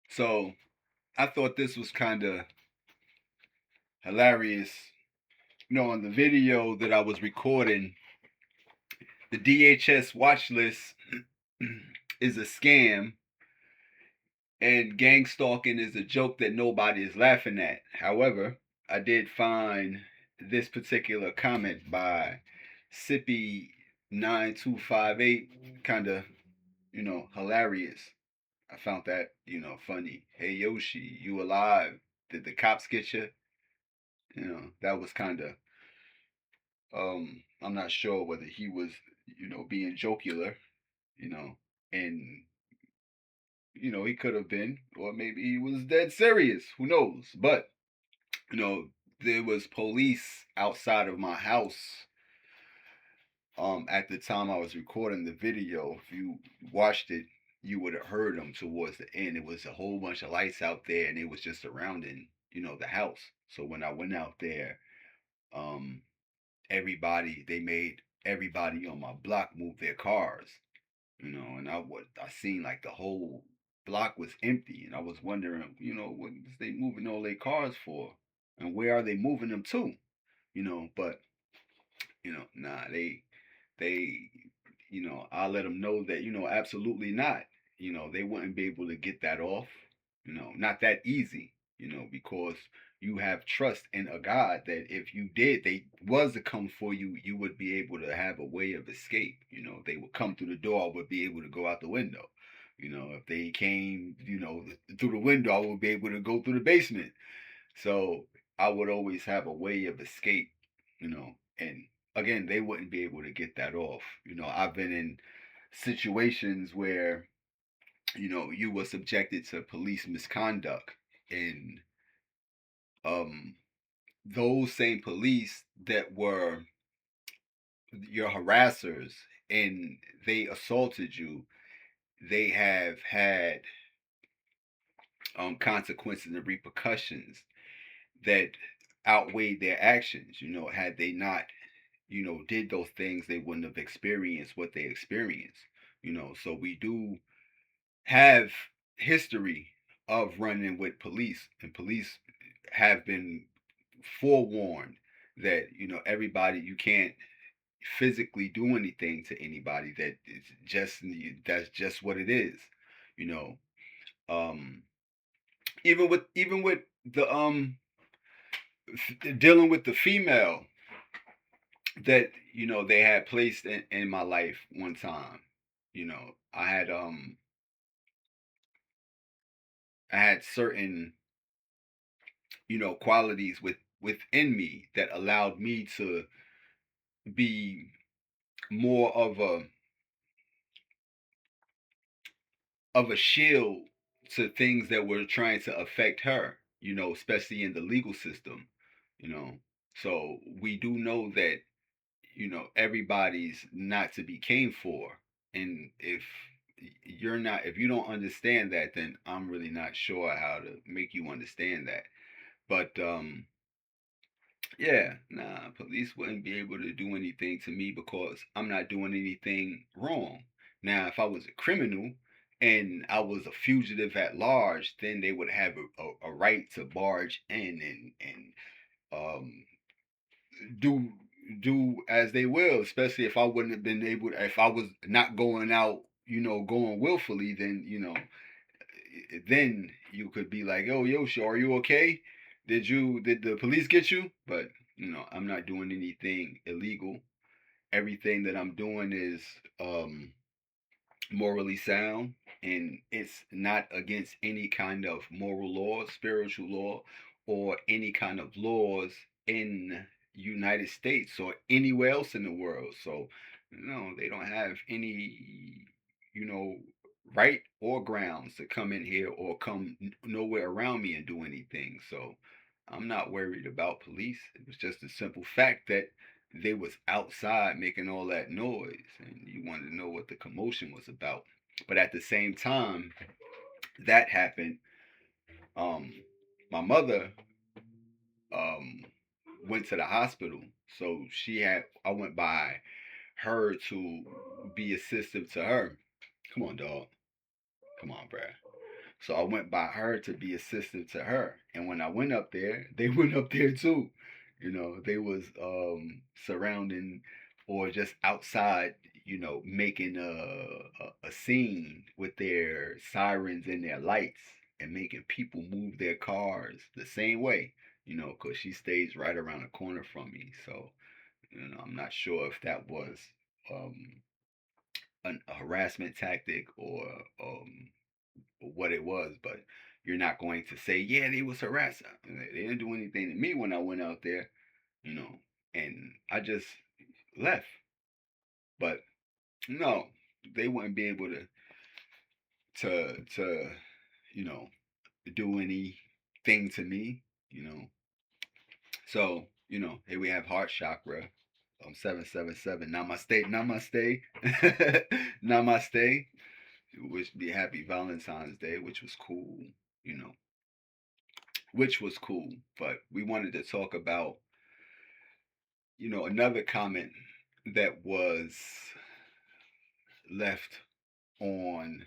So I thought this was kind of hilarious. On the video that I was recording, the DHS watch list is a scam, and gangstalking is a joke that nobody is laughing at. However, I did find this particular comment by Sippy9258 kind of, hilarious. I found that, funny. Hey Yoshi, you alive? Did the cops get you? That was kind of, I'm not sure whether he was, being jocular, you know, and, he could have been, or maybe he was dead serious. Who knows? But, you know, there was police outside of my house at the time I was recording the video. If you watched it, you would have heard them towards the end. It was a whole bunch of lights out there, and it was just surrounding, the house. So when I went out there, um, they made everybody on my block move their cars, and I seen like the whole block was empty, and I was wondering, what is they moving all their cars for, and where are they moving them to, but nah, they, I let them know that, absolutely not. They wouldn't be able to get that off, not that easy, because you have trust in a God that if you did, they was to come for you, you would be able to have a way of escape. They would come through the door, I would be able to go out the window. If they came, through the window, I would be able to go through the basement. So I would always have a way of escape, and again, they wouldn't be able to get that off. I've been in situations where, you were subjected to police misconduct, and um those same police that were your harassers and they assaulted you, they have had consequences and repercussions that outweighed their actions. Had they not, did those things, they wouldn't have experienced what they experienced. So we do have history of running with police, and police have been forewarned that, everybody, you can't physically do anything to anybody. That's just what it is. You know, um, even with the dealing with the female that, they had placed in my life one time. I had certain, qualities within me that allowed me to be more of a shield to things that were trying to affect her, especially in the legal system, you know. So we do know that, everybody's not to be came for. And if you don't understand that, then I'm really not sure how to make you understand that. But yeah, nah, police wouldn't be able to do anything to me because I'm not doing anything wrong. Now, if I was a criminal and I was a fugitive at large, then they would have a right to barge in and do as they will, especially if I wouldn't have been able to, if I was not going out, going willfully, then then you could be like, "Oh, Yoshi, are you okay? Did the police get you?" But I'm not doing anything illegal. Everything that I'm doing is um morally sound, and it's not against any kind of moral law, spiritual law, or any kind of laws in United States or anywhere else in the world. So, they don't have any, you know, right or grounds to come in here or come nowhere around me and do anything. So, I'm not worried about police. It was just a simple fact that they was outside making all that noise, and you wanted to know what the commotion was about. But at the same time that happened, um my mother um went to the hospital. So I went by her to be assistive to her. Come on, dog. Come on, bruh. So I went by her to be assistant to her. And when I went up there, they went up there too. They was surrounding or just outside, making a scene with their sirens and their lights and making people move their cars the same way, because she stays right around the corner from me. So, I'm not sure if that was um, a harassment tactic or what it was, but you're not going to say, yeah, they was harassing. They didn't do anything to me when I went out there, you know, and I just left. But no, they wouldn't be able to you know do anything to me, you know. So here we have heart chakra. 777. Namaste, namaste, namaste. Wish be happy Valentine's Day, which was cool, you know, which was cool. But we wanted to talk about, another comment that was left on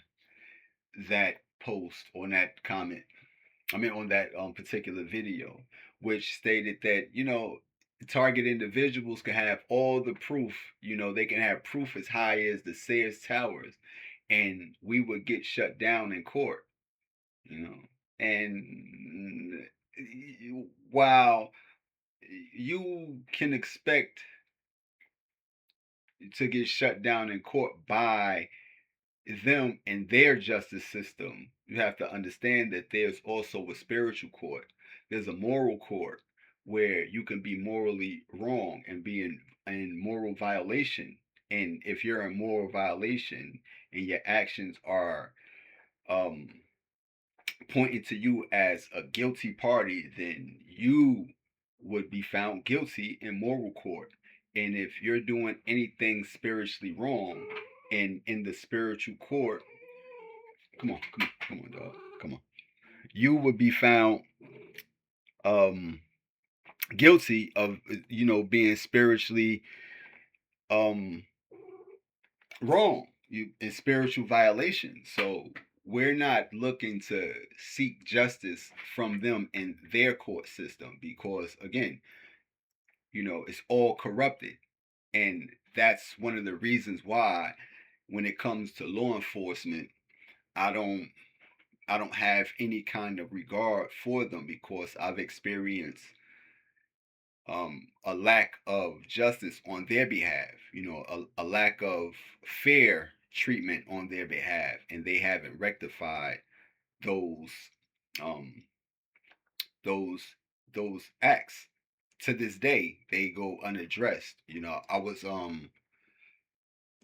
that post, on that comment. I mean, on that particular video, which stated that, target individuals can have all the proof, they can have proof as high as the Sears Towers, and we would get shut down in court, you know. And while you can expect to get shut down in court by them and their justice system, you have to understand that there's also a spiritual court. There's a moral court where you can be morally wrong and be in moral violation. And if you're in moral violation and your actions are um, pointing to you as a guilty party, then you would be found guilty in moral court. And if you're doing anything spiritually wrong and in the spiritual court, come on, dog, come on, you would be found um guilty of being spiritually um wrong, you in spiritual violation. So we're not looking to seek justice from them in their court system because again, it's all corrupted. And that's one of the reasons why when it comes to law enforcement, I don't I don't have any kind of regard for them because I've experienced a lack of justice on their behalf, a lack of fair treatment on their behalf, and they haven't rectified those um, those those acts. To this day, they go unaddressed. I was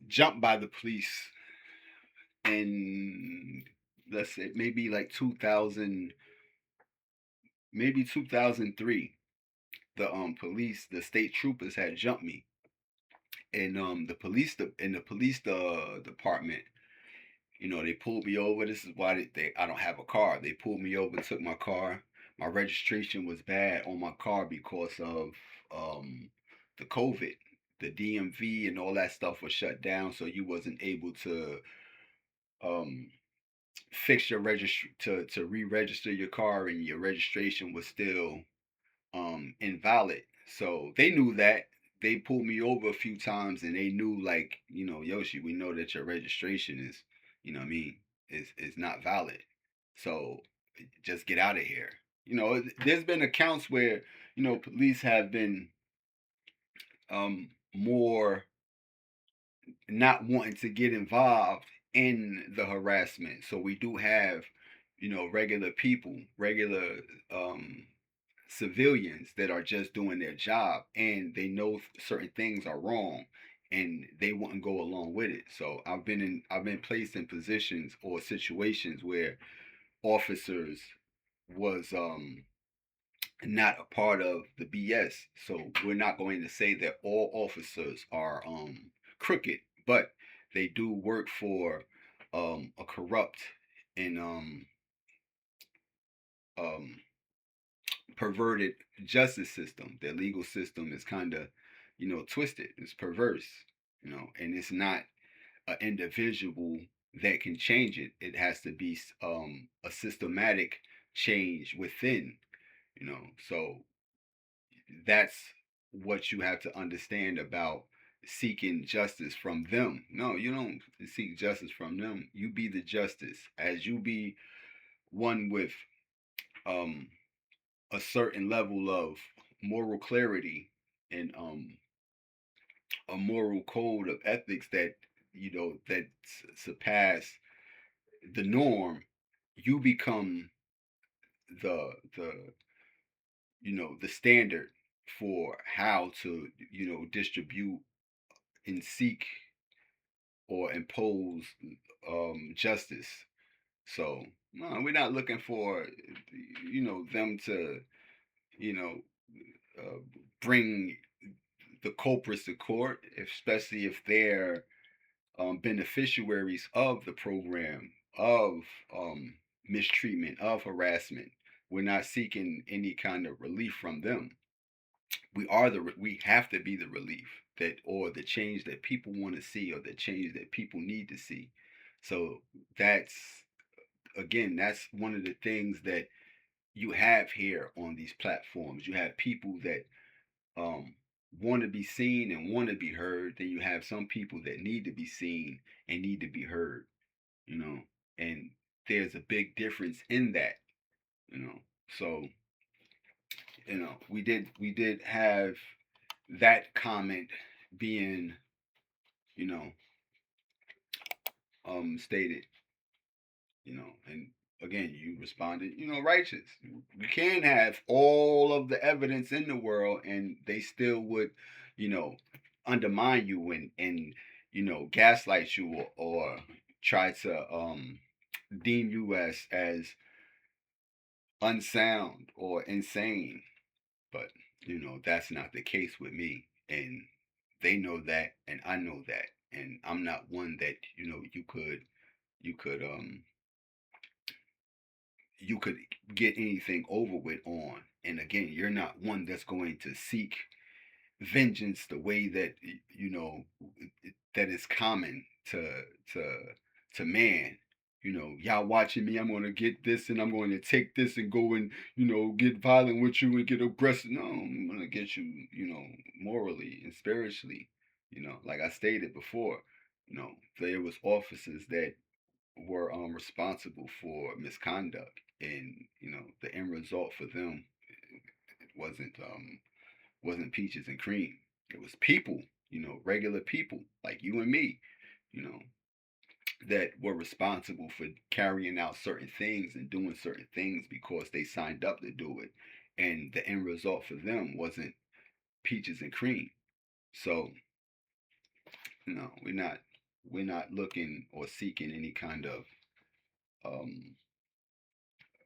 jumped by the police in, let's say, maybe like 2000, maybe 2003. The state troopers had jumped me, and the police department, they pulled me over. This is why I don't have a car. They pulled me over, took my car. My registration was bad on my car because of the COVID. The DMV and all that stuff was shut down, so you wasn't able to um, fix your registry to re-register your car, and your registration was still invalid. So they knew that. They pulled me over a few times and they knew, like, Yoshi, we know that your registration is, what I mean, is not valid. So just get out of here. There's been accounts where, police have been more not wanting to get involved in the harassment. So we do have, regular people, regular civilians that are just doing their job and they know certain things are wrong and they wouldn't go along with it. So I've been placed in positions or situations where officers was not a part of the BS. So we're not going to say that all officers are crooked, but they do work for a corrupt and um perverted justice system. Their legal system is kind of, twisted. It's perverse, and it's not an individual. that can change it. It has to be a systematic change within, you know. So that's what you have to understand about seeking justice from them. No, you don't seek justice from them. You be the justice. As you be one with um a certain level of moral clarity and a moral code of ethics that that surpass the norm, you become the the standard for how to distribute and seek or impose justice. So no, we're not looking for them to you know uh, bring the culprits to court, especially if they're beneficiaries of the program, of um, mistreatment, of harassment. We're not seeking any kind of relief from them. We have to be the relief that, or the change that people want to see, or the change that people need to see. So that's that's one of the things that you have here on these platforms. You have people that um, want to be seen and want to be heard. Then you have some people that need to be seen and need to be heard. You know, and there's a big difference in that. You know, so we did have that comment being you know stated. And again, you responded, righteous. You can have all of the evidence in the world and they still would, you know, undermine you and gaslight you, or try to deem you as unsound or insane. But that's not the case with me, and they know that, and I know that, and I'm not one that you could you could get anything over with on. And again, you're not one that's going to seek vengeance the way that that is common to to man. Y'all watching me, I'm going to get this and I'm going to take this and go and get violent with you and get aggressive. No, I'm going to get you, morally and spiritually. Like I stated before, there was officers that were responsible for misconduct, and the end result for them, it wasn't peaches and cream. It was people, regular people like you and me, you know that were responsible for carrying out certain things and doing certain things because they signed up to do it, and the end result for them wasn't peaches and cream. So we're not looking or seeking any kind of um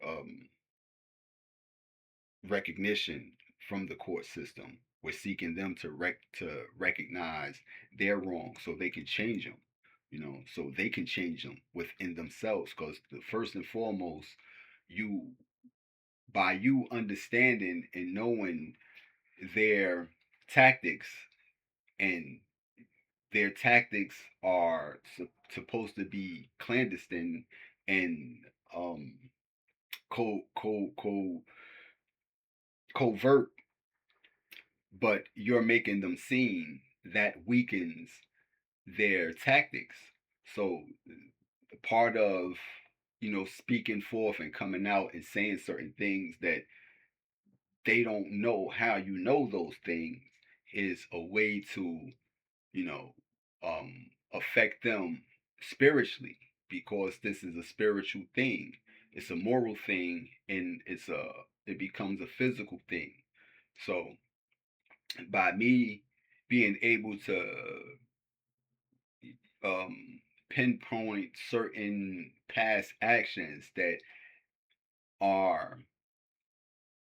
um recognition from the court system. We're seeking them to recognize their wrong so they can change them, so they can change them within themselves. Because the first and foremost, you by you understanding and knowing their tactics, and their tactics are supposed to be clandestine and um co co co covert, but you're making them seen, that weakens their tactics. So part of speaking forth and coming out and saying certain things that they don't know how those things is a way to you know affect them spiritually, because this is a spiritual thing. It's a moral thing, and it becomes a physical thing. So by me being able to pinpoint certain past actions that are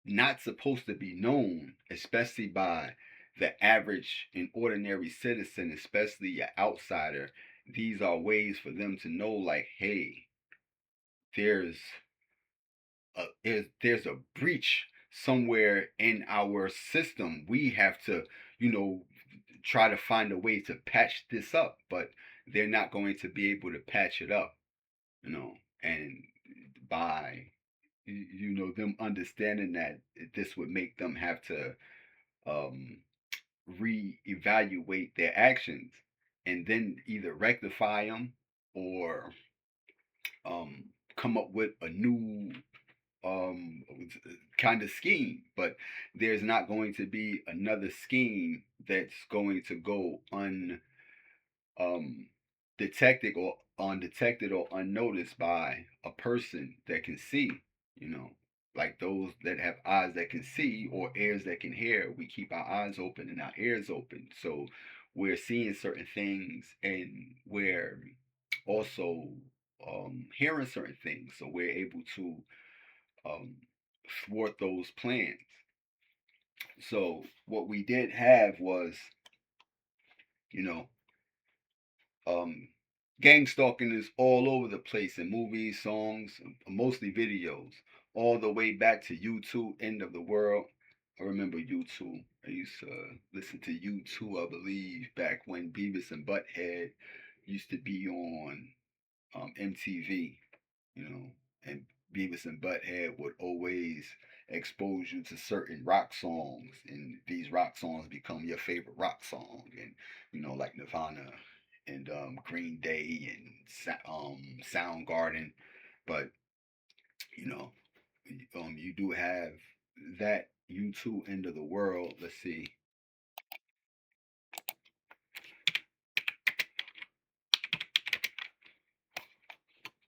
not supposed to be known, especially by the average and ordinary citizen, especially an outsider. These are ways for them to know, like, hey, there's there's a breach somewhere in our system. We have to, you know, try to find a way to patch this up. But they're not going to be able to patch it up, you know, and by them understanding that this would make them have to um reevaluate their actions and then either rectify them or um come up with a new um kind of scheme. But there's not going to be another scheme that's going to go um detected or undetected or unnoticed by a person that can see, you know, like those that have eyes that can see or ears that can hear. We keep our eyes open and our ears open, so we're seeing certain things, and we're also hearing certain things, so we're able to um, thwart those plans. So what we did have was, you know, um, gang stalking is all over the place in movies, songs, mostly videos, all the way back to YouTube, End of the World. I remember YouTube. I used to listen to YouTube, I believe, back when Beavis and Butthead used to be on MTV, you know, and Beavis and Butthead would always expose you to certain rock songs, and these rock songs become your favorite rock song, and like Nirvana and Green Day and Soundgarden. But you know, you do have that U2 End of the World. Let's see,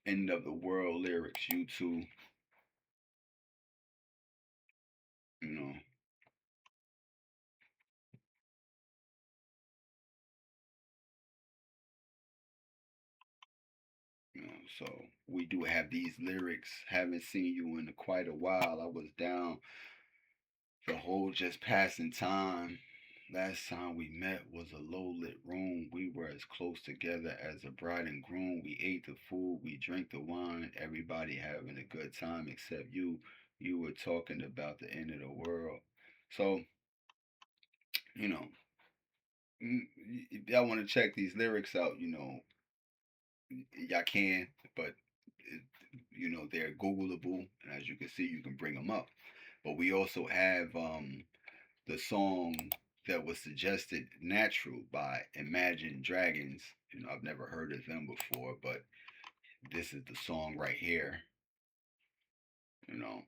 End of the World lyrics, U2. You know, so we do have these lyrics. Haven't seen you in quite a while. I was down the whole just passing time. Last time we met was a low lit room. We were as close together as a bride and groom. We ate the food, we drank the wine, everybody having a good time except you. You were talking about the end of the world. So, you know, if y'all want to check these lyrics out, y'all can, but they're Googleable, and as you can see, you can bring them up. But we also have the song that was suggested, "Natural" by Imagine Dragons. I've never heard of them before, but this is the song right here. You know,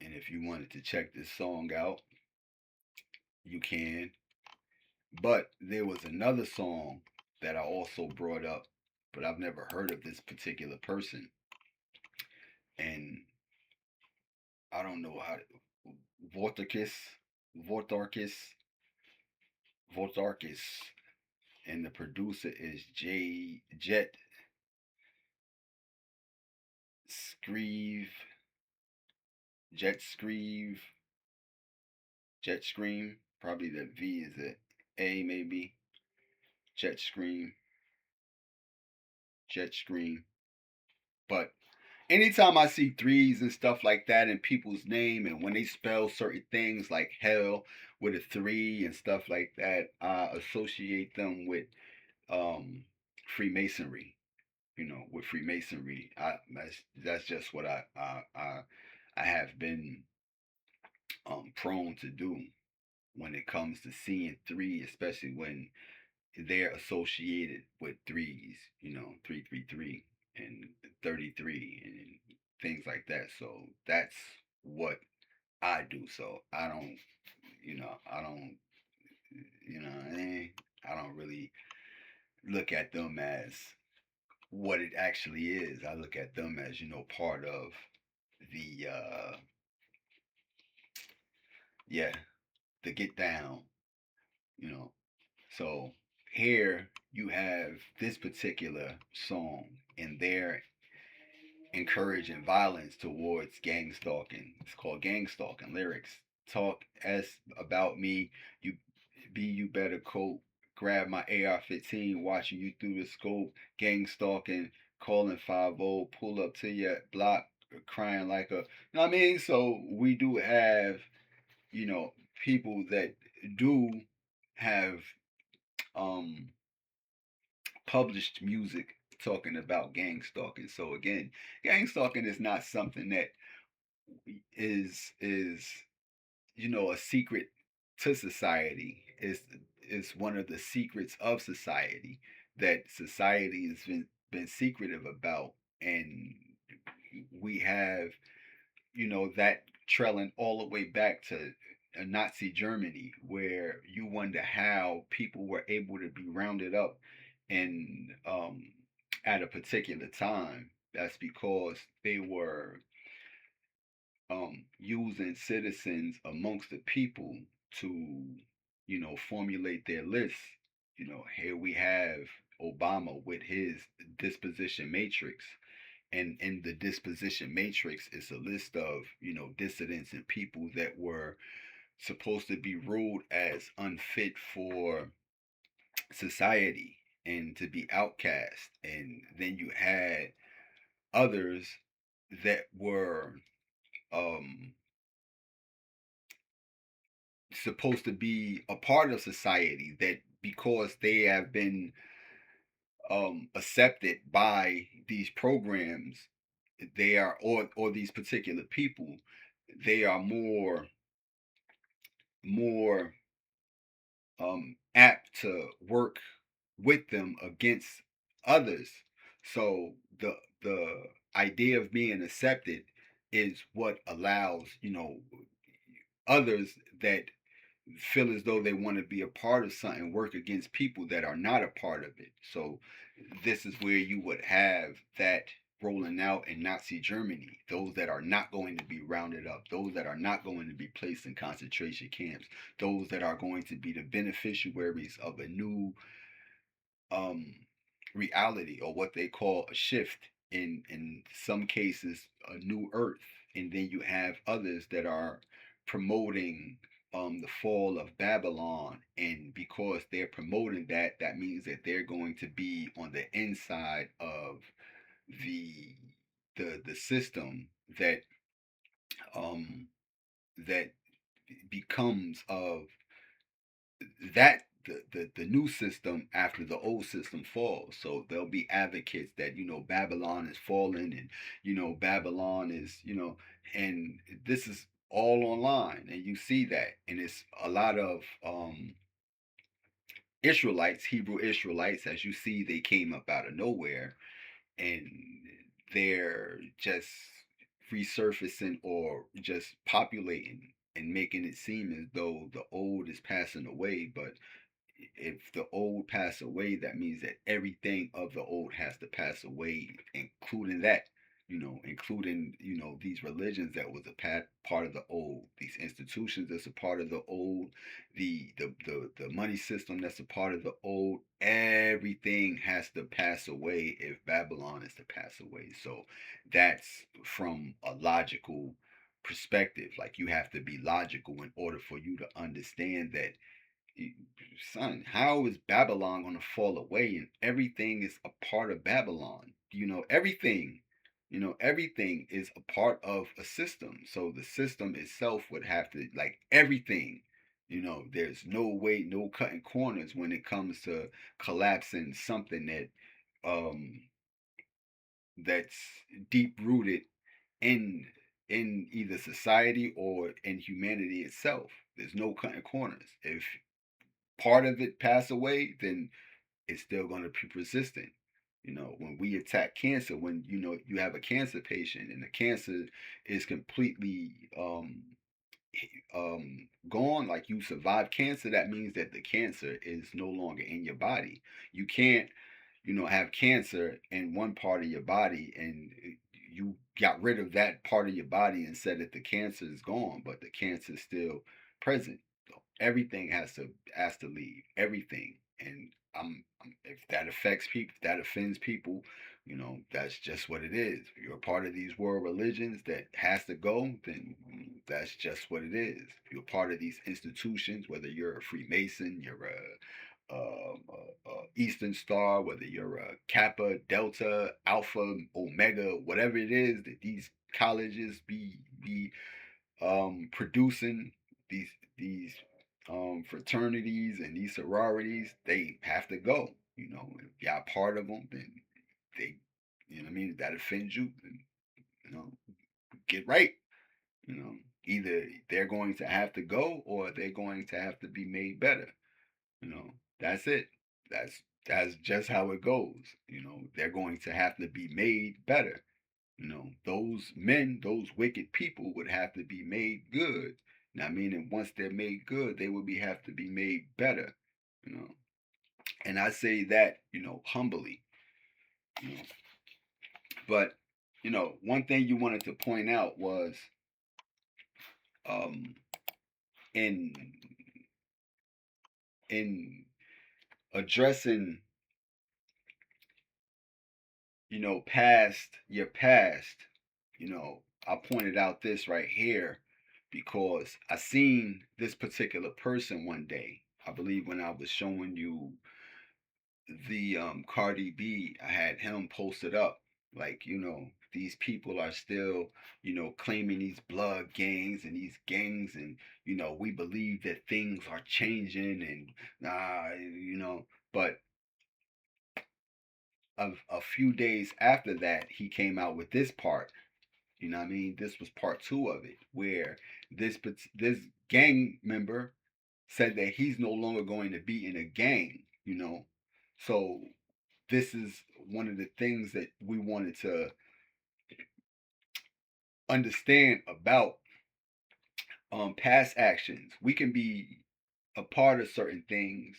and if you wanted to check this song out, you can. But there was another song that I also brought up, but I've never heard of this particular person, and I don't know how to. Vortarkis, Vortarkis, Vortarkis, and the producer is J Jet Screeve, Jet Screeve, Jet Scream. Probably the V is a A maybe. Jet Scream, Jet Scream. But anytime I see threes and stuff like that in people's name, and when they spell certain things like hell with a three and stuff like that, I associate them with um, Freemasonry. With Freemasonry, that's just what I have been prone to do when it comes to seeing three, especially when they're associated with threes. 333 and 33 and things like that. So that's what I do. So I don't, I don't really look at them as what it actually is. I look at them as part of the yeah, the get down. You know, so here you have this particular song, and they're encouraging violence towards gang stalking. It's called gang stalking lyrics. Talk as about me, you you better cope. Grab my AR-15, watching you through the scope. Gang stalking, calling 50, pull up to your block, crying like a. You know what I mean? So we do have, you know, people that do have um published music talking about gang stalking. So again, gang stalking is not something that is a secret to society. Is one of the secrets of society that society has been secretive about, and we have that trailing all the way back to Nazi Germany, where you wonder how people were able to be rounded up and at a particular time. That's because they were using citizens amongst the people to, formulate their lists. Here we have Obama with his disposition matrix. And in the disposition matrix is a list of, dissidents and people that were supposed to be ruled as unfit for society and to be outcast. And then you had others that were um, supposed to be a part of society, that because they have been accepted by these programs, they are, or these particular people, they are more apt to work with them against others. So the idea of being accepted is what allows others that feel as though they want to be a part of something work against people that are not a part of it. So this is where you would have that rolling out in Nazi Germany. Those that are not going to be rounded up, those that are not going to be placed in concentration camps, those that are going to be the beneficiaries of a new um, reality, or what they call a shift, in some cases a new earth. And then you have others that are promoting the fall of Babylon, and because they're promoting that, that means that they're going to be on the inside of the the system that um that becomes of that the new system after the old system falls. So there'll be advocates that Babylon is falling, and Babylon is and this is all online, and you see that, and it's a lot of Israelites, Hebrew Israelites, as you see, they came up out of nowhere, and they're just resurfacing or just populating and making it seem as though the old is passing away. But if the old pass away, that means that everything of the old has to pass away, including that, including these religions that was a part of the old, these institutions that's a part of the old, the money system that's a part of the old. Everything has to pass away if Babylon is to pass away. So that's from a logical perspective. Like, you have to be logical in order for you to understand that, son, how is Babylon going to fall away? And everything is a part of Babylon. Everything is a part of a system. So the system itself would have to, like, everything. There's no way, no cutting corners when it comes to collapsing something um that's deep rooted in either society or in humanity itself. There's no cutting corners. If part of it pass away, then it's still going to be persistent. When we attack cancer, when you have a cancer patient and the cancer is completely gone, like you survived cancer, that means that the cancer is no longer in your body. You can't, have cancer in one part of your body, and you got rid of that part of your body and said that the cancer is gone, but the cancer is still present. So everything has to leave. Everything. And if that affects people, if that offends people, that's just what it is. If you're a part of these world religions that has to go, then that's just what it is. If you're a part of these institutions, whether you're a Freemason, you're a Eastern Star, whether you're a Kappa, Delta, Alpha, Omega, whatever it is that these colleges be producing, these fraternities and these sororities, they have to go. You know, if y'all part of them, then they, you know what I mean, if that offends you, then, you know, get right. You know, either they're going to have to go or they're going to have to be made better. You know, that's it. That's that's just how it goes. You know, they're going to have to be made better. You know, those men, those wicked people would have to be made good. Now, meaning once they're made good, they would be have to be made better. You know, and I say that, you know, humbly. You know, but you know, one thing you wanted to point out was um, in in addressing, you know, past your past. You know, I pointed out this right here because I seen this particular person one day. I believe when I was showing you the Cardi B, I had him posted up like, you know, these people are still, you know, claiming these blood gangs and these gangs, and you know, we believe that things are changing, and you know, but a few days after that, he came out with this part. You know what I mean? This was part two of it, where this gang member said that he's no longer going to be in a gang. You know, so this is one of the things that we wanted to understand about past actions. We can be a part of certain things.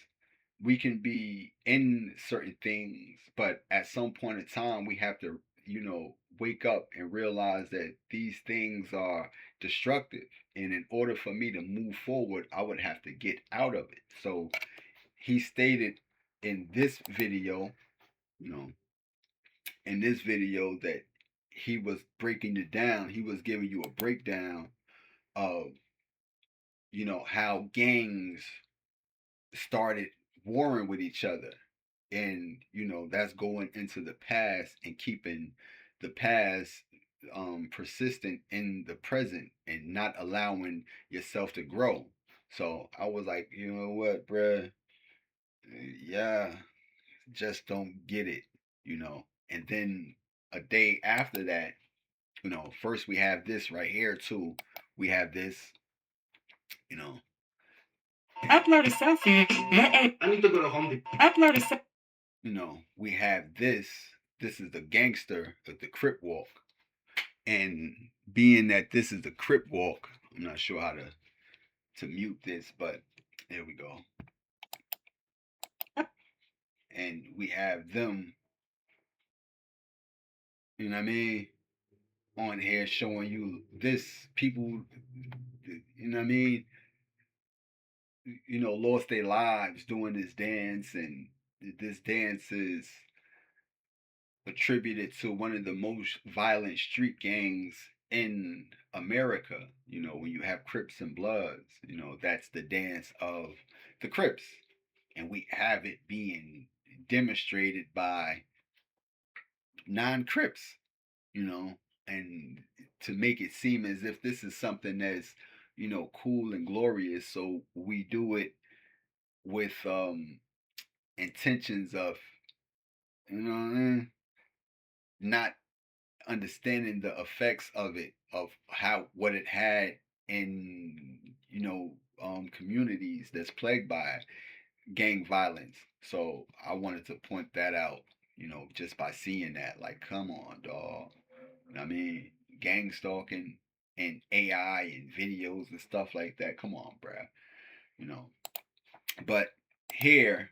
We can be in certain things, but at some point in time, we have to, you know, wake up and realize that these things are destructive. And in order for me to move forward, I would have to get out of it. So he stated in this video, you know, in this video that he was breaking it down. He was giving you a breakdown of, you know, how gangs started warring with each other, and you know, that's going into the past and keeping the past persistent in the present and not allowing yourself to grow. So I was like, you know what, bruh, yeah, just don't get it, you know. And then a day after that, you know, first we have this right here too. We have this, you know, upload a selfie. I need to go to Home Depot. Upload a selfie. You know, we have this. This is the gangster of the Crip Walk. And being that this is the Crip Walk, I'm not sure how to mute this, but there we go. And we have them, you know what I mean, on here showing you this people, you know what I mean, you know, lost their lives doing this dance, and this dance is attributed to one of the most violent street gangs in America. You know, when you have Crips and Bloods, you know, that's the dance of the Crips. And we have it being demonstrated by non-Crips, you know, and to make it seem as if this is something that's, you know, cool and glorious. So we do it with intentions of, you know, not understanding the effects of it, of how what it had in, you know, communities that's plagued by gang violence. So I wanted to point that out, you know, just by seeing that. Like, come on, dog. I mean, gang stalking and AI and videos and stuff like that. Come on, bruh. You know, but here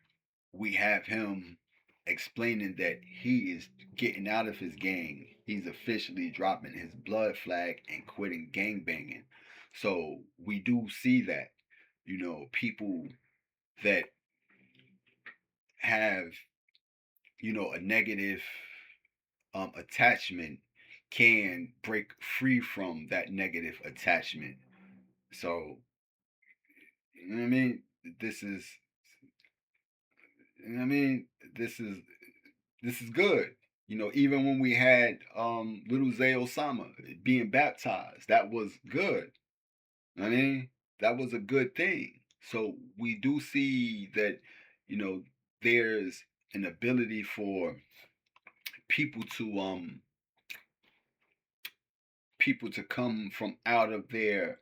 we have him explaining that he is getting out of his gang. He's officially dropping his blood flag and quitting gang banging. So we do see that, you know, people that have, you know, a negative attachment can break free from that negative attachment. So, you know what I mean? This is, you know what I mean? This is this is good. You know, even when we had little Zay Osama being baptized, that was good. I mean, that was a good thing. So we do see that, you know, there's an ability for people to come from out of their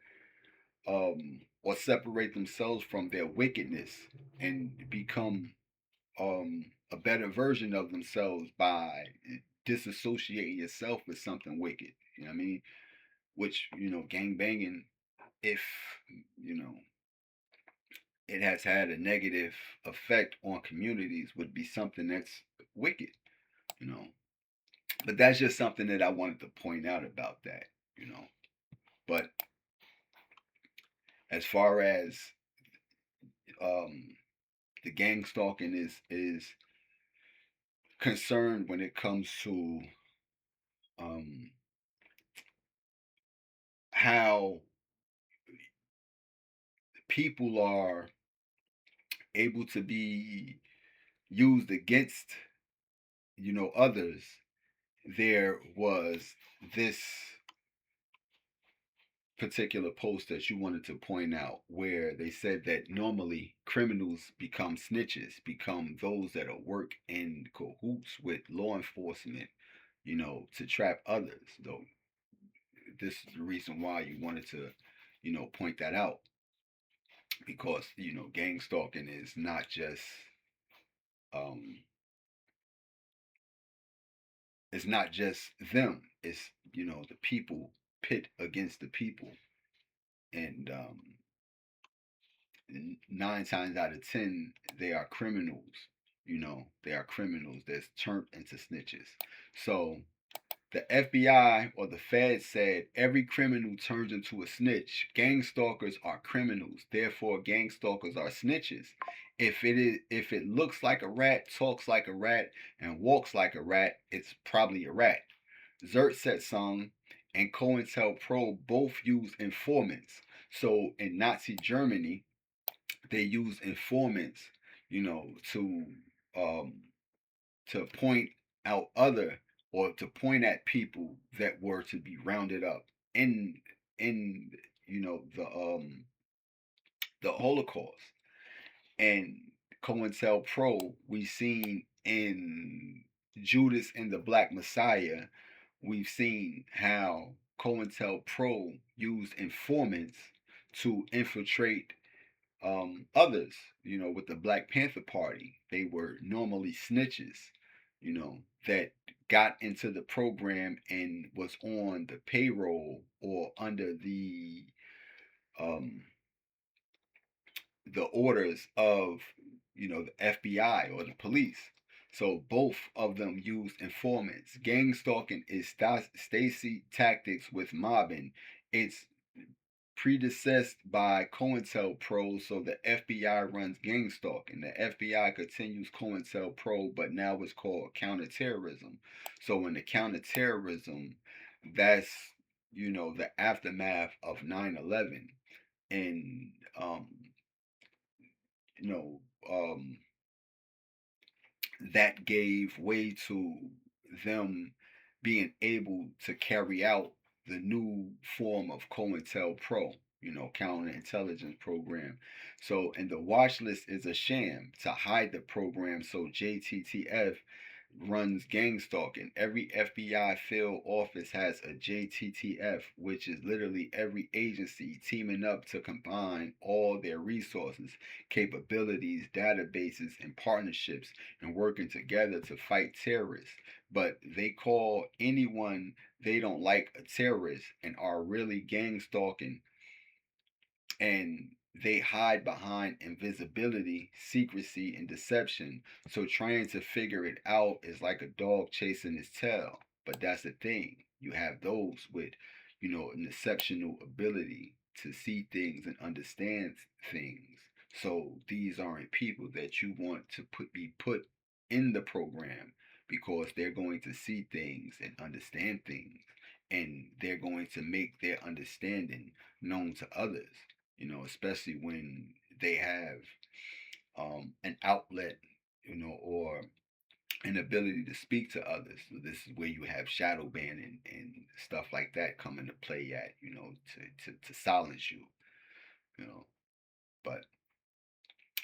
or separate themselves from their wickedness and become a better version of themselves by disassociating yourself with something wicked. You know what I mean? Which, gang banging, if you know it has had a negative effect on communities, would be something that's wicked. You know, but that's just something that I wanted to point out about that. You know, but as far as um, the gang stalking is concerned when it comes to um, how people are able to be used against others. There was this particular post that you wanted to point out where they said that normally criminals become snitches, become those that are work in cahoots with law enforcement, to trap others. Though this is the reason why you wanted to, point that out, because gang stalking is not just um it's not just them. It's the people pit against the people, and 9 times out of 10 they are criminals. They are criminals that's turned into snitches. So the FBI or the Fed said every criminal turns into a snitch. Gang stalkers are criminals, therefore gang stalkers are snitches. If it looks like a rat, talks like a rat, and walks like a rat, it's probably a rat. Zertsetsung and COINTELPRO both use informants. So in Nazi Germany, they use informants, to um, point out other, or to point at people that were to be rounded up in in the Holocaust. And COINTELPRO, we seen in Judas and the Black Messiah, we've seen how COINTELPRO used informants to infiltrate others. With the Black Panther Party, they were normally snitches, that got into the program and was on the payroll or under um, the orders of the FBI or the police. So both of them used informants. Gang stalking is Stasi tactics with mobbing. It's predecessed by COINTELPRO, so the FBI runs gang stalking. The FBI continues COINTELPRO, but now it's called counterterrorism. So in the counterterrorism, that's the aftermath of 9/11, and you know um, that gave way to them being able to carry out the new form of COINTELPRO, counterintelligence program. So, and the watch list is a sham to hide the program. So JTTF runs gang stalking. Every FBI field office has a JTTF, which is literally every agency teaming up to combine all their resources, capabilities, databases, and partnerships, and working together to fight terrorists. But they call anyone they don't like a terrorist and are really gang stalking, and they hide behind invisibility, secrecy, and deception. So trying to figure it out is like a dog chasing its tail. But that's the thing. You have those with, an exceptional ability to see things and understand things. So these aren't people that you want to be put in the program, because they're going to see things and understand things, and they're going to make their understanding known to others, especially when they have an outlet, or an ability to speak to others. So this is where you have shadow banning and stuff like that come into play at, to silence you, you know. But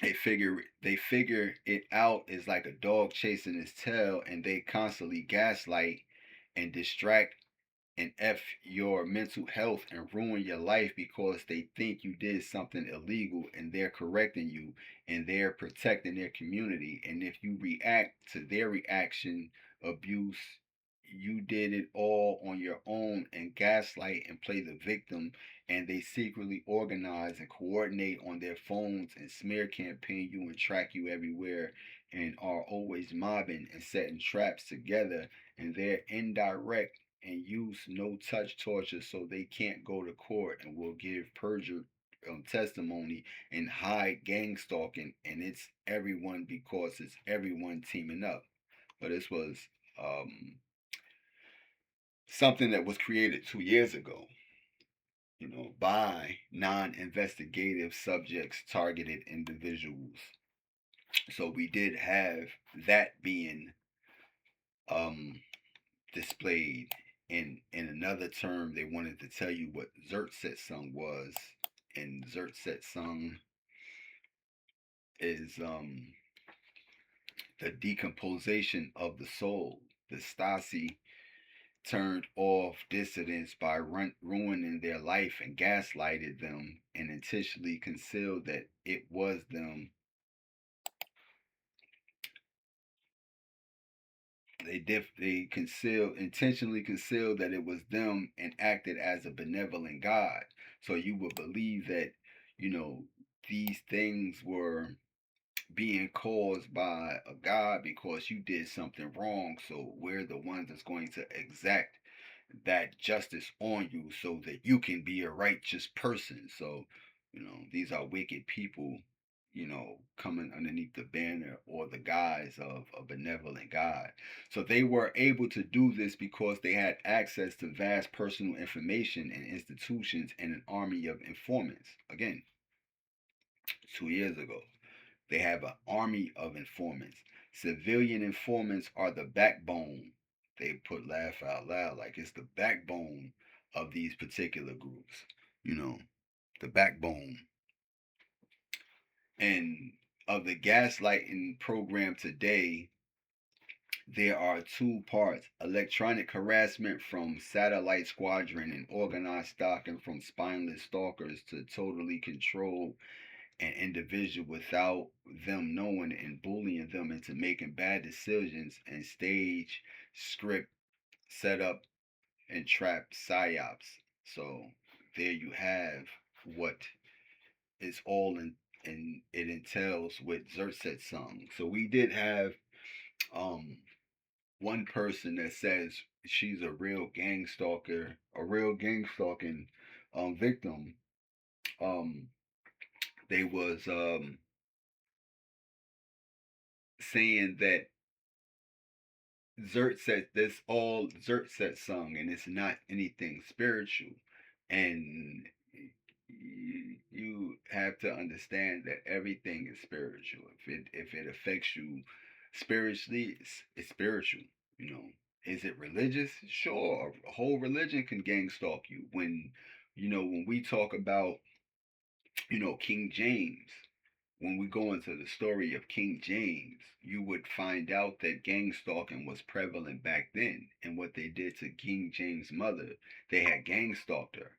they figure it out is like a dog chasing its tail, and they constantly gaslight and distract and F your mental health and ruin your life because they think you did something illegal, and they're correcting you and they're protecting their community. And if you react to their reaction, abuse, you did it all on your own and gaslight and play the victim. And they secretly organize and coordinate on their phones and smear campaign you and track you everywhere, and are always mobbing and setting traps together. And they're indirect and use no touch torture, so they can't go to court, and will give perjured testimony and hide gang stalking. And it's everyone because it's everyone teaming up. But this was um, something that was created 2 years ago, by non-investigative subjects, targeted individuals. So we did have that being um, displayed. In another term, they wanted to tell you what Zertsetsung was, and Zertsetsung is the decomposition of the soul. The Stasi turned off dissidents by ruining their life and gaslighted them and intentionally concealed that it was them. They intentionally concealed that it was them and acted as a benevolent God. So you would believe that, you know, these things were being caused by a God because you did something wrong. So we're the ones that's going to exact that justice on you so that you can be a righteous person. So, these are wicked people, coming underneath the banner or the guise of a benevolent God. So they were able to do this because they had access to vast personal information and institutions and an army of informants. Again, 2 years ago. They have an army of informants. Civilian informants are the backbone. They put laugh out loud like it's the backbone of these particular groups. You know, the backbone. And of the gaslighting program today, there are two parts: electronic harassment from satellite squadron and organized stalking from spineless stalkers to totally control an individual without them knowing, and bullying them into making bad decisions, and stage script setup and trap psyops. So there you have what is all in, and it entails with Zertsetsung. So we did have um one person that says she's a real gang stalker, a real gang stalking victim. Um they was saying that Zert said this all Zert said sung, and it's not anything spiritual. And you have to understand that everything is spiritual. If it affects you spiritually, it's spiritual. You know, is it religious? Sure, a whole religion can gang stalk you. When we talk about King James, when we go into the story of King James, you would find out that gang stalking was prevalent back then. And what they did to King James' mother, they had gang stalked her,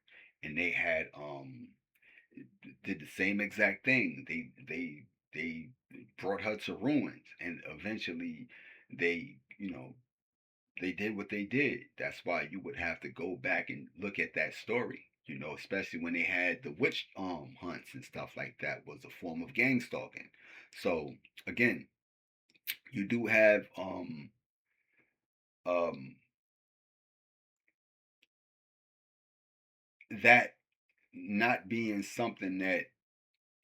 and they had did the same exact thing. They brought her to ruins, and eventually they they did what they did. That's why you would have to go back and look at that story. Especially when they had the witch hunts and stuff like that, was a form of gang stalking. So again, you do have um that not being something that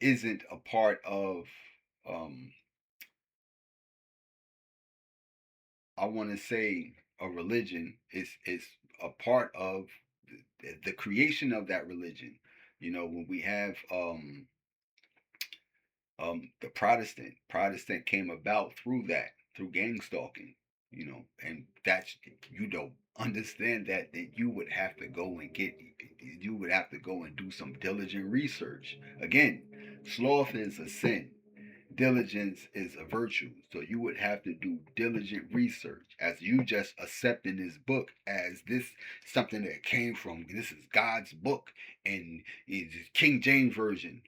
isn't a part of um I want to say a religion. Is a part of the creation of that religion. When we have the Protestant came about through gang stalking. And that's, understand that you would have to go and you would have to go and do some diligent research. Again, sloth is a sin. diligence is a virtue. So you would have to do diligent research, as you just accepting this book as this something that came from, this is God's book and it's King James version.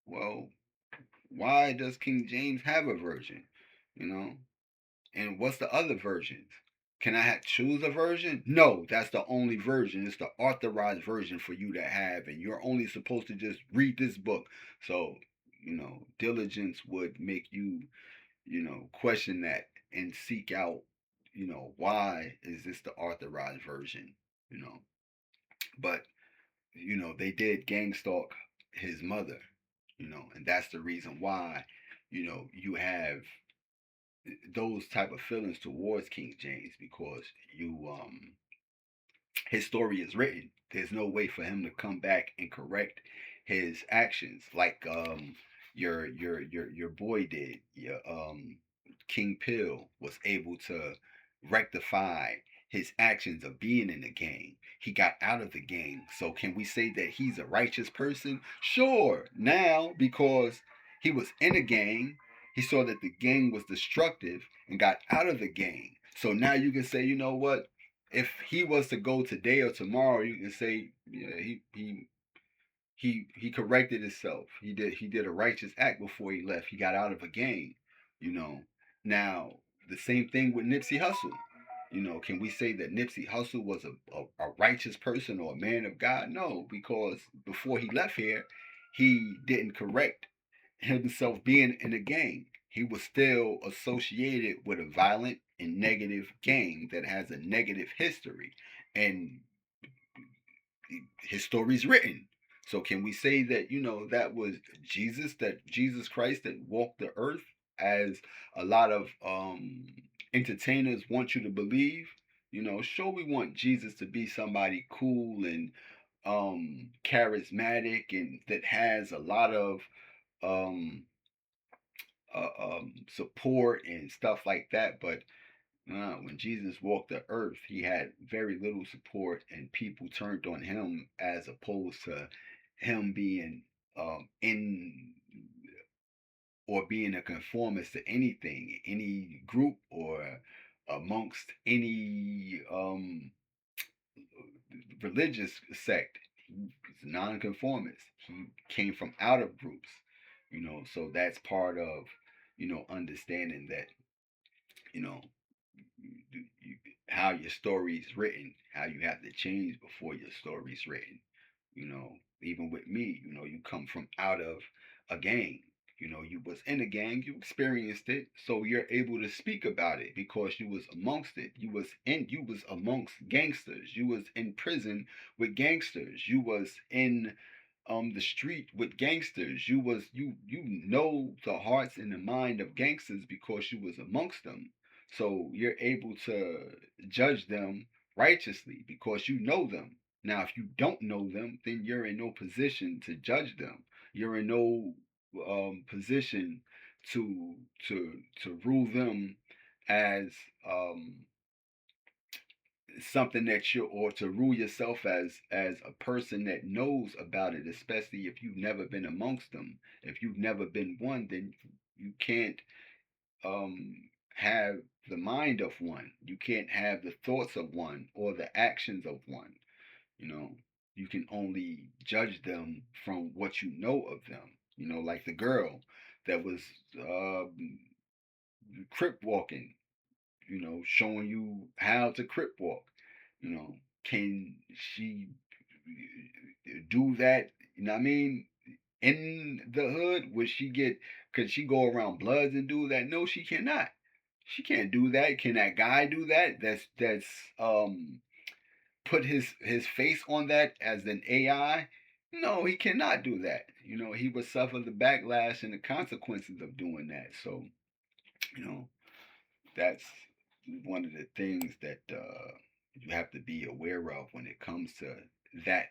Well, why does King James have a version? You know, and what's the other versions? Can I choose a version? No, that's the only version. It's the authorized version for you to have, and you're only supposed to just read this book. So, diligence would make you, question that and seek out, why is this the authorized version? You know, but they did gang stalk his mother, and that's the reason why, you have those type of feelings towards King James, because his story is written. There's no way for him to come back and correct his actions like your boy did. King Pill was able to rectify his actions of being in the gang. He got out of the gang. So can we say that he's a righteous person? Sure. Now, because he was in a gang, he saw that the gang was destructive and got out of the gang. So now you can say, you know what? If he was to go today or tomorrow, you can say, yeah, he corrected himself. He did a righteous act before he left. He got out of a gang, you know. Now the same thing with Nipsey Hussle. Can we say that Nipsey Hussle was a righteous person or a man of God? No, because before he left here, he didn't correct himself being in a gang. He was still associated with a violent and negative gang that has a negative history. And his story's written. So can we say that, that was Jesus Christ that walked the earth, as a lot of entertainers want you to believe? Sure, we want Jesus to be somebody cool and charismatic and that has a lot of um support and stuff like that. But when Jesus walked the earth, he had very little support, and people turned on him, as opposed to him being in or being a conformist to anything, any group, or amongst any religious sect. He's a nonconformist. He came from out of groups, so that's part of, understanding that, you know, you, how your story is written, how you have to change before your story is written. Even with me, you come from out of a gang. You was in a gang, you experienced it, so you're able to speak about it because you was amongst it. You was amongst gangsters. You was in prison with gangsters. You was in the street with gangsters. You know the hearts and the mind of gangsters because you was amongst them. So you're able to judge them righteously because you know them. Now, if you don't know them, then you're in no position to judge them. You're in no position to to rule them as um, something that you, or to rule yourself as a person that knows about it, especially if you've never been amongst them. If you've never been one, then you can't um have the mind of one. You can't have the thoughts of one or the actions of one. you know you can only judge them from what you know of them. Like the girl that was crip walking, showing you how to crip walk. Can she do that? I mean, in the hood, would she get? Could she go around Bloods and do that? No, she cannot. She can't do that. Can that guy do that? That's put his face on that as an AI. No, he cannot do that. He would suffer the backlash and the consequences of doing that. So, you know, that's one of the things that you have to be aware of when it comes to that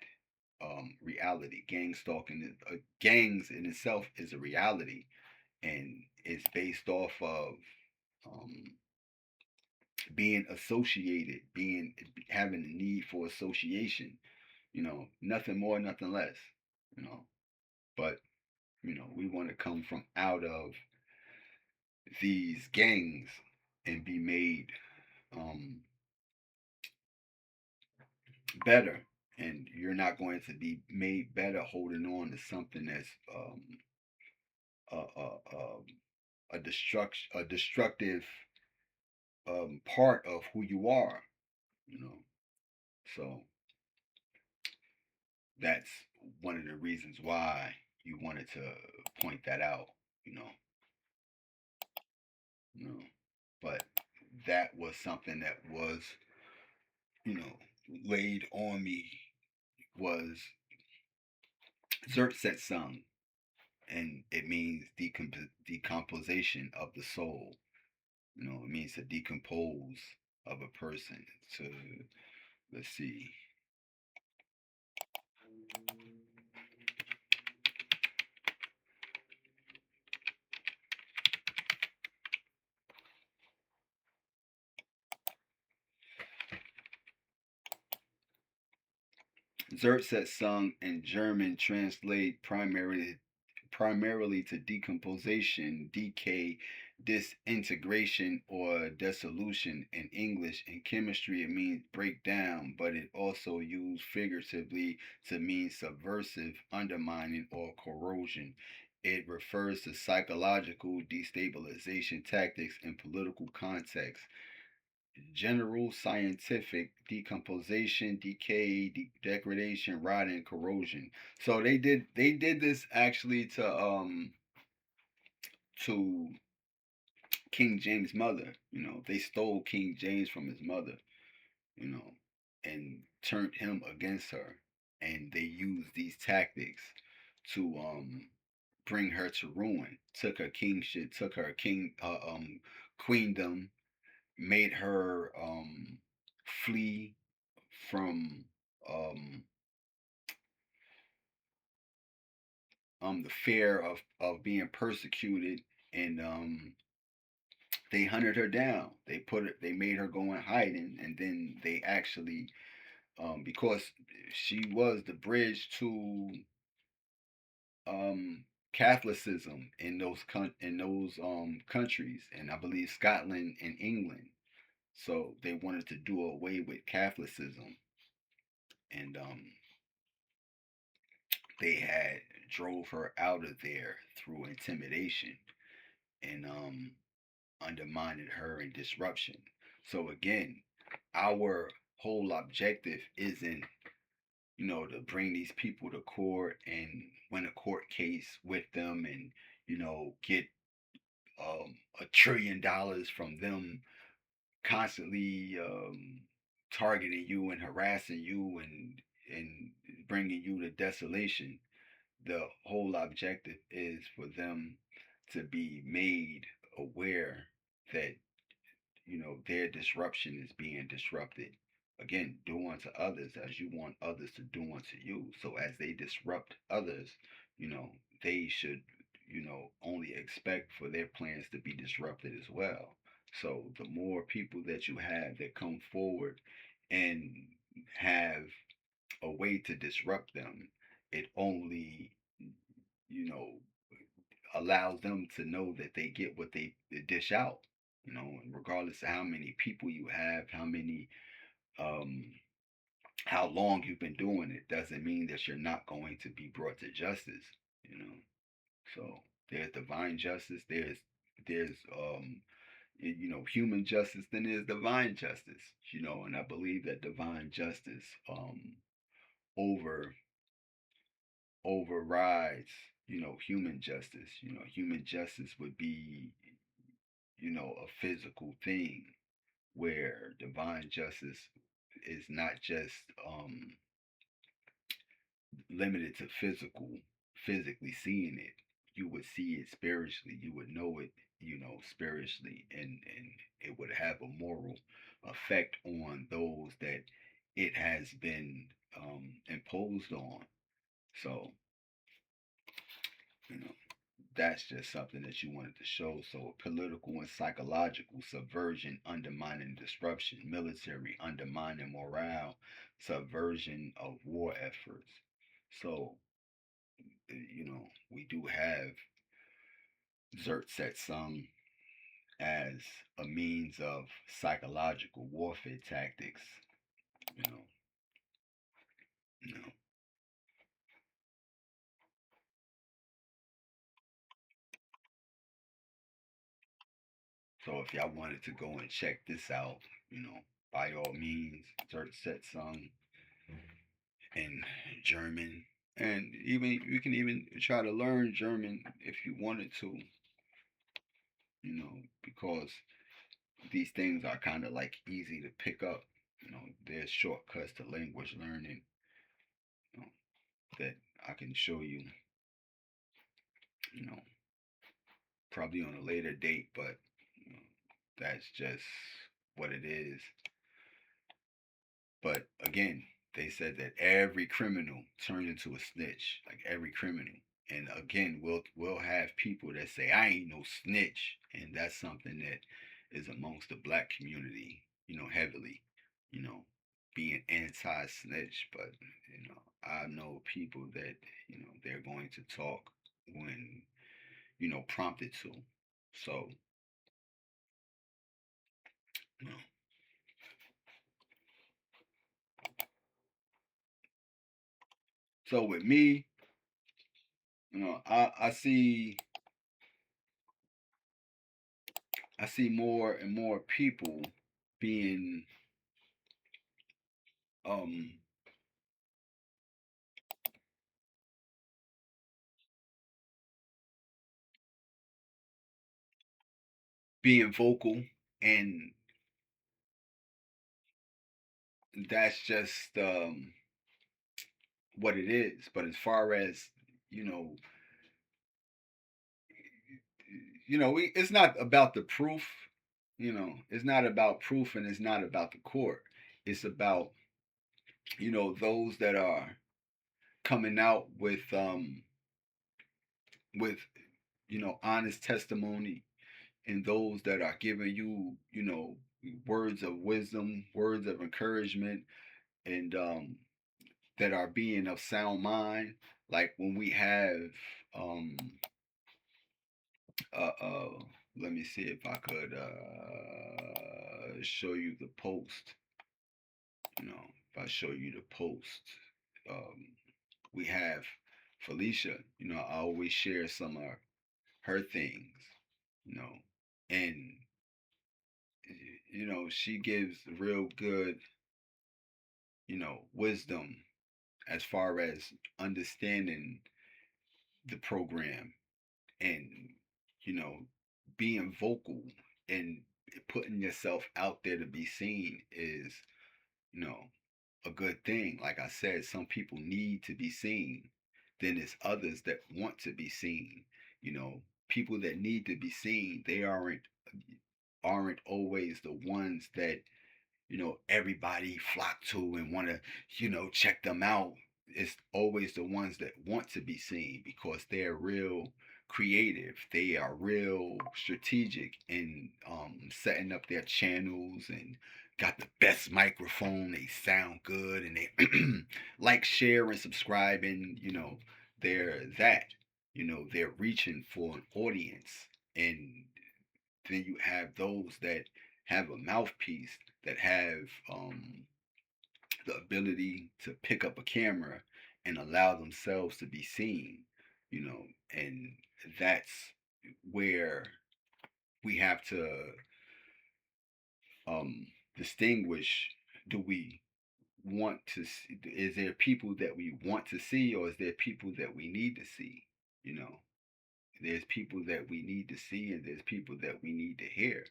reality. Gang stalking, gangs in itself is a reality, and it's based off of um, being associated, being having a need for association. Nothing more, nothing less. But we want to come from out of these gangs and be made um, better. And you're not going to be made better holding on to something that's a, a, a destructive part of who you are. You know, so that's one of the reasons why you wanted to point that out. You know, you know, but that was something that was you know laid on me was Zertsetsung, and it means decomposition of the soul. You know, it means to decompose of a person. To let's see, Zertsetsung in German translate primarily to decomposition, decay, disintegration, or dissolution. In English and chemistry, it means break down, but it also used figuratively to mean subversive, undermining, or corrosion. It refers to psychological destabilization tactics in political contexts. General scientific decomposition, decay, degradation, rotting, corrosion. So they did this actually to King James' mother. You know, they stole King James from his mother. You know, and turned him against her, and they used these tactics to bring her to ruin. Took her kingship, took her queendom, made her flee from um, the fear of being persecuted, and they hunted her down. They made her go in hiding, and then they actually because she was the bridge to um, Catholicism in those countries, and I believe Scotland and England. So they wanted to do away with Catholicism, and they had drove her out of there through intimidation and undermining her and disruption. So again, our whole objective isn't to bring these people to court and win a court case with them and get $1 trillion from them constantly targeting you and harassing you and bringing you to desolation. The whole objective is for them to be made aware that their disruption is being disrupted. Again, do unto others as you want others to do unto you. So as they disrupt others, they should only expect for their plans to be disrupted as well. So the more people that you have that come forward and have a way to disrupt them, it only you know allows them to know that they get what they dish out. And regardless of how many people you have, um, how long you've been doing it, doesn't mean that you're not going to be brought to justice. You know, so there's divine justice. There's human justice. Then there's divine justice. And I believe that divine justice over overrides human justice. Human justice would be a physical thing, where divine justice is not just limited to physically seeing it. You would see it spiritually. You would know it, spiritually, and it would have a moral effect on those that it has been imposed on. So, you know, that's just something that you wanted to show. So, political and psychological subversion, undermining disruption, military undermining morale, subversion of war efforts. So, we do have Zertsetsung, as a means of psychological warfare tactics. You know, you know. So if y'all wanted to go and check this out, by all means, set some in German, and even you can even try to learn German if you wanted to, because these things are kind of like easy to pick up. There's shortcuts to language learning, you know, that I can show you, you know, probably on a later date, but you know, that's just what it is. But again, they said that every criminal turns into a snitch, like every criminal. And again, we'll have people that say I ain't no snitch, and that's something that is amongst the black community, heavily, you know, being anti-snitch. But I know people that they're going to talk when prompted to. So you know, so with me, I see more and more people being um being vocal, and that's just what it is. But as far as you know it's not about the proof. It's not about proof, and it's not about the court. It's about those that are coming out with honest testimony, and those that are giving you words of wisdom, words of encouragement, and that are being of sound mind. Like when we have um uh uh let me see if I could show you the post. If I show you the post, um we have Felicia. I always share some of her things, you know, and she gives real good, wisdom as far as understanding the program, and you know being vocal and putting yourself out there to be seen is you know a good thing. Like I said, some people need to be seen. Then there's others that want to be seen. People that need to be seen, they aren't always the ones that everybody flock to and want to check them out. It's always the ones that want to be seen because they're real creative. They are real strategic in setting up their channels, and got the best microphone. They sound good, and they like, share, and subscribe, and they're that. They're reaching for an audience. And then you have those that have a mouthpiece, that have the ability to pick up a camera and allow themselves to be seen, and that's where we have to um, distinguish. Do we want to see, is there people that we want to see, or is there people that we need to see? You know, there's people that we need to see, and there's people that we need to hear,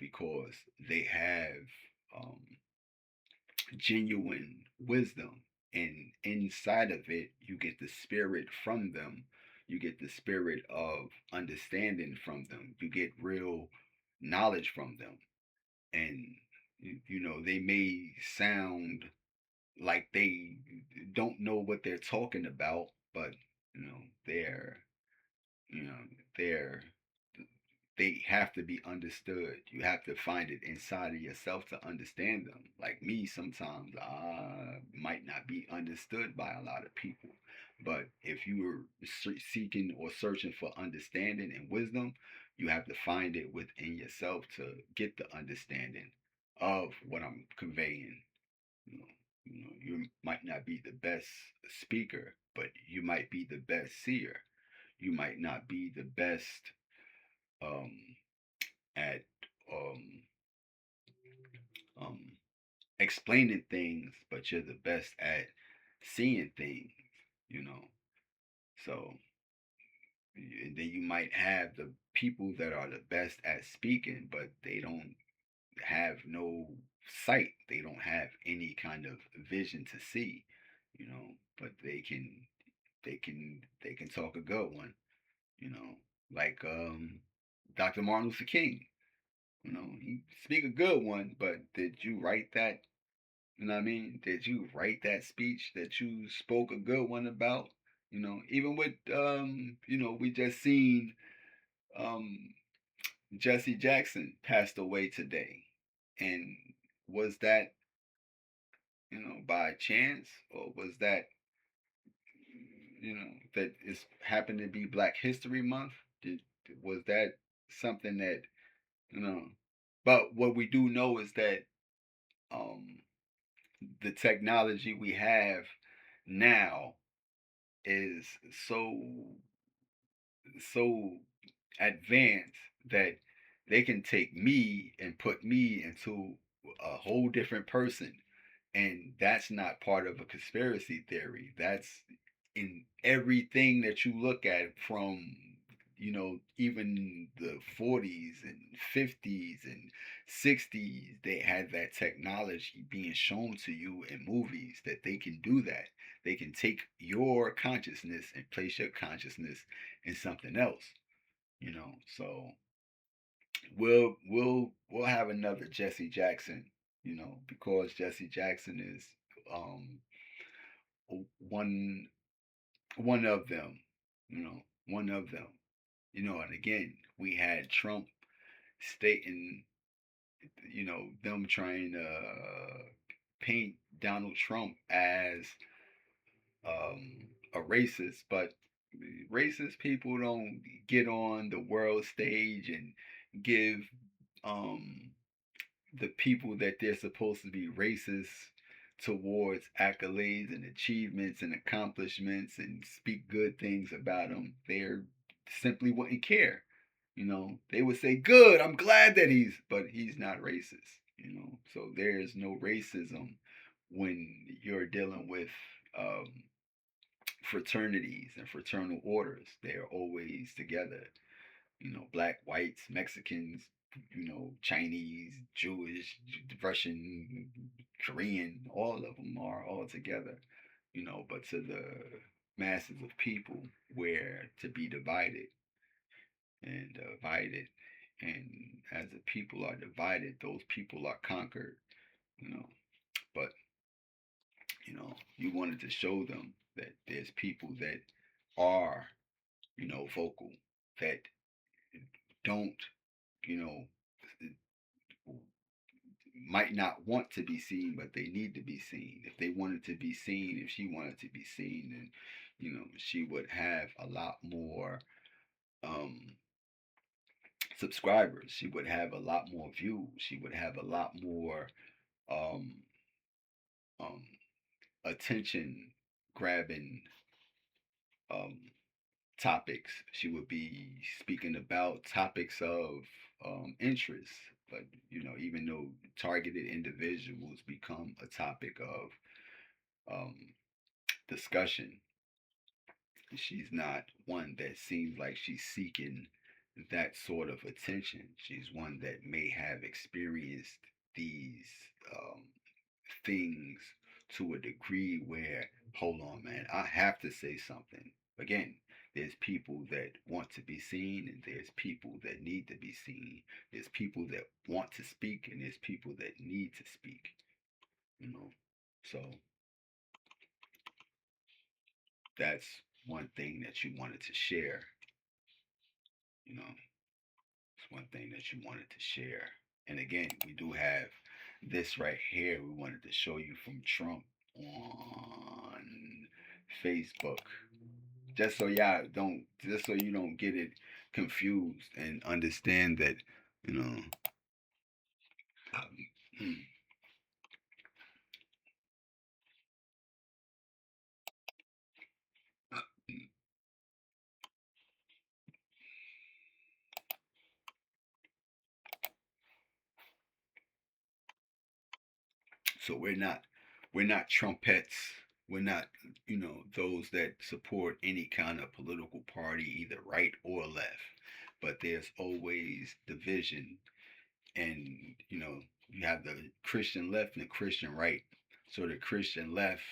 because they have um, genuine wisdom. And inside of it, you get the spirit from them. You get the spirit of understanding from them. You get real knowledge from them. And, they may sound like they don't know what they're talking about, but, you know, they're, you know, they're they have to be understood. You have to find it inside of yourself to understand them. Like me, sometimes I might not be understood by a lot of people, But if you are seeking or searching for understanding and wisdom, you have to find it within yourself to get the understanding of what I'm conveying. You know, you might not be the best speaker, but you might be the best seer. You might not be the best um, at um, um, explaining things, but you're the best at seeing things. You know, so and then you might have the people that are the best at speaking, but they don't have no sight. They don't have any kind of vision to see, you know, but they can talk a good one, you know, like Dr. Martin Luther King. You know, he speak a good one, but did you write that? You know what I mean? Did you write that speech that you spoke a good one about? You know, even with we just seen um Jesse Jackson passed away today. And was that, by chance, or was that, that is happened to be Black History Month? Did Was that something that, you know, but what we do know is that um the technology we have now is so so advanced that they can take me and put me into a whole different person. And that's not part of a conspiracy theory. That's in everything that you look at, from even the 40s and 50s and 60s. They had that technology being shown to you in movies, that they can do that. They can take your consciousness and place your consciousness in something else, so we'll have another Jesse Jackson, because Jesse Jackson is um one one of them, one of them. And again, we had Trump stating, them trying to paint Donald Trump as a racist, but racist people don't get on the world stage and give um the people that they're supposed to be racist towards accolades and achievements and accomplishments and speak good things about them. They're simply wouldn't care. They would say, "Good, I'm glad that but he's not racist." So there's no racism when you're dealing with um, fraternities and fraternal orders. They're always together. Black, whites, Mexicans, Chinese, Jewish, Russian, Korean, all of them are all together, but to the masses of people, where to be divided and divided. And as the people are divided, those people are conquered, you know. But, you wanted to show them that there's people that are, vocal, that don't, you know, might not want to be seen, but they need to be seen. If they wanted to be seen, if she wanted to be seen, then she would have a lot more um, subscribers. She would have a lot more views. She would have a lot more um, um, attention grabbing um, topics. She would be speaking about topics of interest. But even though targeted individuals become a topic of um, discussion, she's not one that seems like she's seeking that sort of attention. She's one that may have experienced these um, things to a degree where, hold on, man, I have to say something. Again, there's people that want to be seen, and there's people that need to be seen. There's people that want to speak, and there's people that need to speak. You know, so that's one thing that you wanted to share. You know, it's one thing that you wanted to share. And again, we do have this right here. We wanted to show you from Trump on Facebook. just so you don't get it confused and understand that, you know. mm, So we're not trumpets. We're not, those that support any kind of political party, either right or left. But there's always division, and you have the Christian left and the Christian right. So the Christian left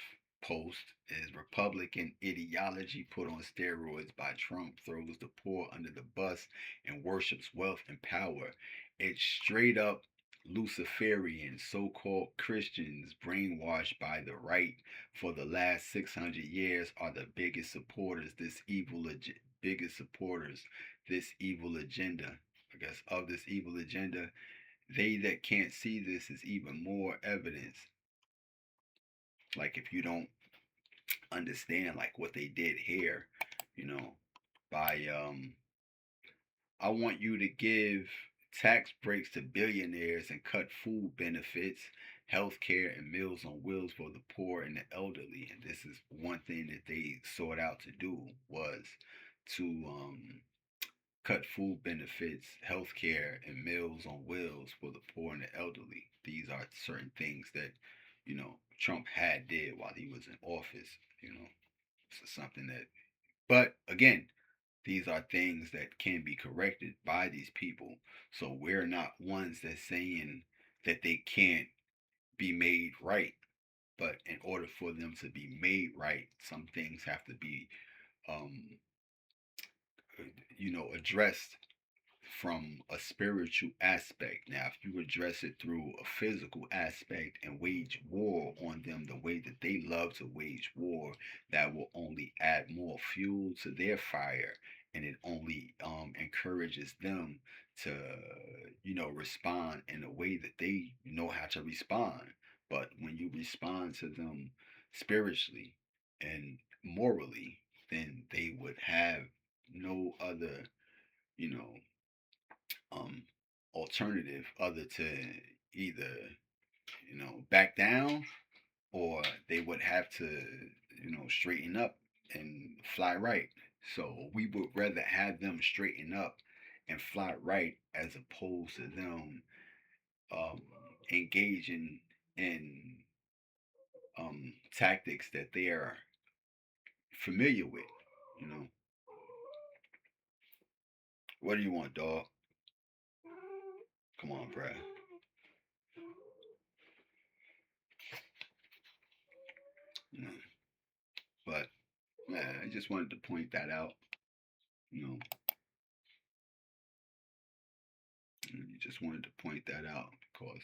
post is Republican ideology put on steroids by Trump, throws the poor under the bus and worships wealth and power. It's straight up Luciferian so-called Christians brainwashed by the right for the last 600 years are the biggest supporters this evil agenda, I guess, of this evil agenda. They that can't see this is even more evidence. Like, if you don't understand like what they did here, you know, by I want you to give tax breaks to billionaires and cut food benefits, health care, and meals on wheels for the poor and the elderly. And this is one thing that they sought out to do, was to cut food benefits, health care, and meals on wheels for the poor and the elderly. These are certain things that, Trump had did while he was in office. So something that, but again, these are things that can be corrected by these people. So we're not ones that saying that they can't be made right. But in order for them to be made right, some things have to be, um, addressed from a spiritual aspect. Now, if you address it through a physical aspect and wage war on them the way that they love to wage war, that will only add more fuel to their fire, and it only encourages them to, respond in a way that they know how to respond. But when you respond to them spiritually and morally, then they would have no other, you know, um, alternative other to either, back down, or they would have to, straighten up and fly right. So we would rather have them straighten up and fly right as opposed to them um, engaging in tactics that they are familiar with. You know, what do you want, dog? Come on, Brad. You know, but yeah, I just wanted to point that out. You know, you just wanted to point that out because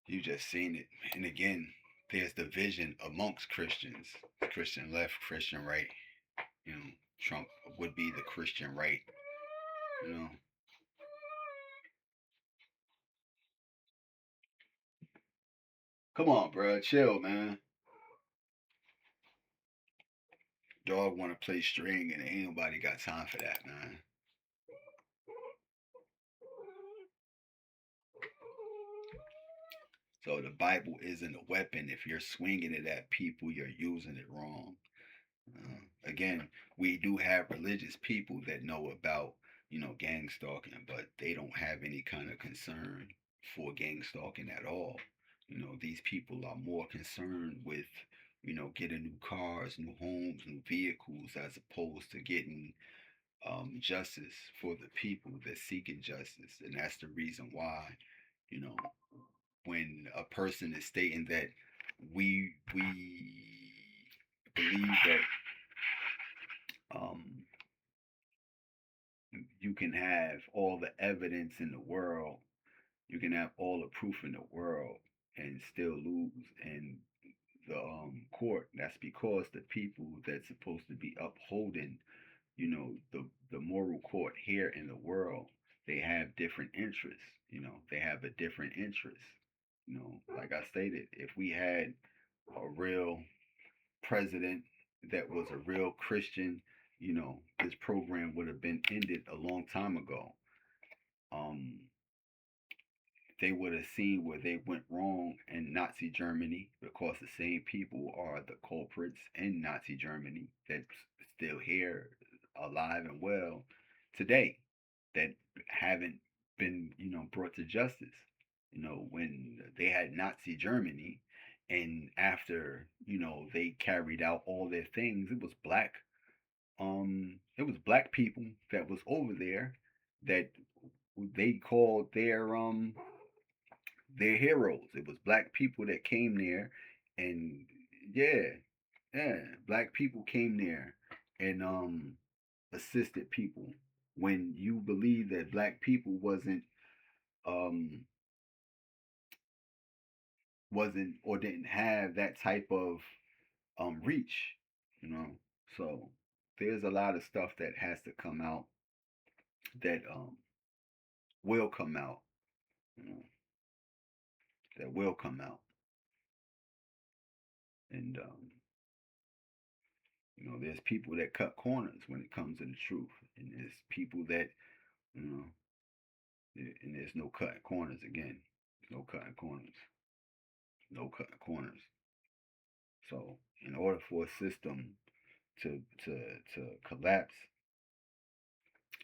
you just seen it, and again, there's division amongst Christians, Christian left, Christian right. You know, Trump would be the Christian right. You know, come on, bro, chill, man. Dog want to play string, and ain't nobody got time for that, man. So the Bible isn't a weapon. If you're swinging it at people, you're using it wrong. Again, we do have religious people that know about, gang stalking, but they don't have any kind of concern for gang stalking at all. These people are more concerned with, getting new cars, new homes, new vehicles, as opposed to getting justice for the people that seeking justice. And that's the reason why, you know, when a person is stating that we believe that um, you can have all the evidence in the world, you can have all the proof in the world, and still lose in the court. That's because the people that's supposed to be upholding, the moral court here in the world, they have different interests. They have a different interest. Like I stated, if we had a real president that was a real Christian, this program would have been ended a long time ago. Um, they would have seen where they went wrong in Nazi Germany, because the same people are the culprits in Nazi Germany that's still here, alive and well today, that haven't been, brought to justice. When they had Nazi Germany, and after, they carried out all their things, it was black people that was over there that they called their heroes. It was black people that came there, and yeah, yeah, black people came there and assisted people. When you believe that black people um wasn't or didn't have that type of reach, you know. So there's a lot of stuff that has to come out, that will come out, you know, that will come out. And there's people that cut corners when it comes to the truth, and there's people that, you know, and there's no cutting corners again. No cutting corners. No cutting corners. So, in order for a system to collapse,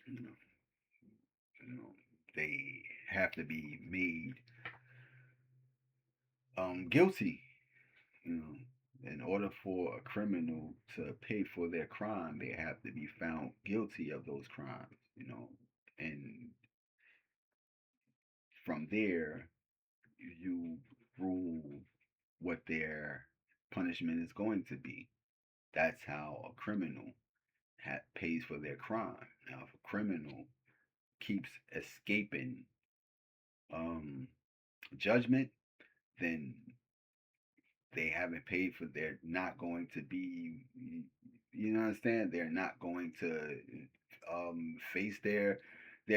you know, you know, they have to be made guilty. You know, in order for a criminal to pay for their crime, they have to be found guilty of those crimes. And from there, you rule what their punishment is going to be. That's how a criminal pays for their crime. Now, if a criminal keeps escaping um, judgment, then they haven't paid for. They're not going to be. Understand? They're not going to face their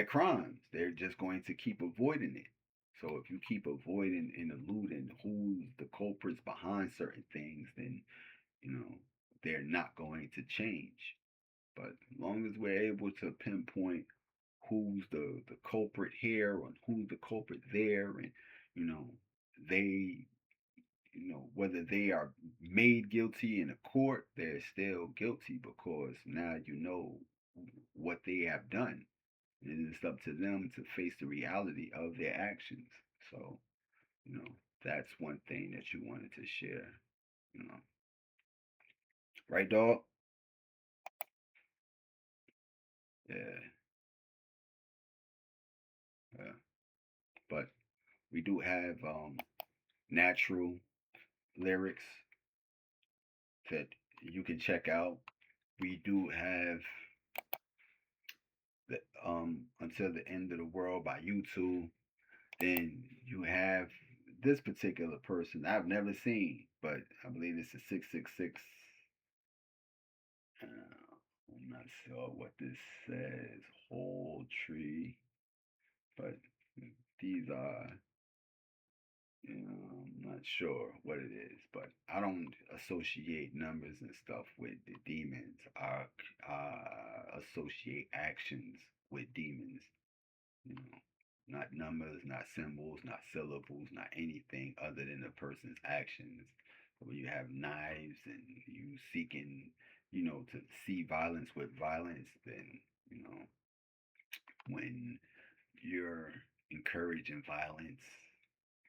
crimes. They're just going to keep avoiding it. So if you keep avoiding and eluding who's the culprits behind certain things, then you know they're not going to change. But as long as we're able to pinpoint who's the culprit here and who's the culprit there, and you know they whether they are made guilty in a court, they're still guilty, because now you know what they have done. And it's up to them to face the reality of their actions. So, you know, that's one thing that you wanted to share, you know. Right, dog? Yeah, yeah. But we do have natural lyrics that you can check out. We do have the Until the End of the World by YouTube. Then you have this particular person I've never seen, but I believe it's a 666. I'm not sure what this says, whole tree, but these are, I'm not sure what it is, but I don't associate numbers and stuff with the demons. I associate actions with demons. You know, not numbers, not symbols, not syllables, not anything other than a person's actions. When you have knives and you seeking, to see violence with violence, then, you know, when you're encouraging violence,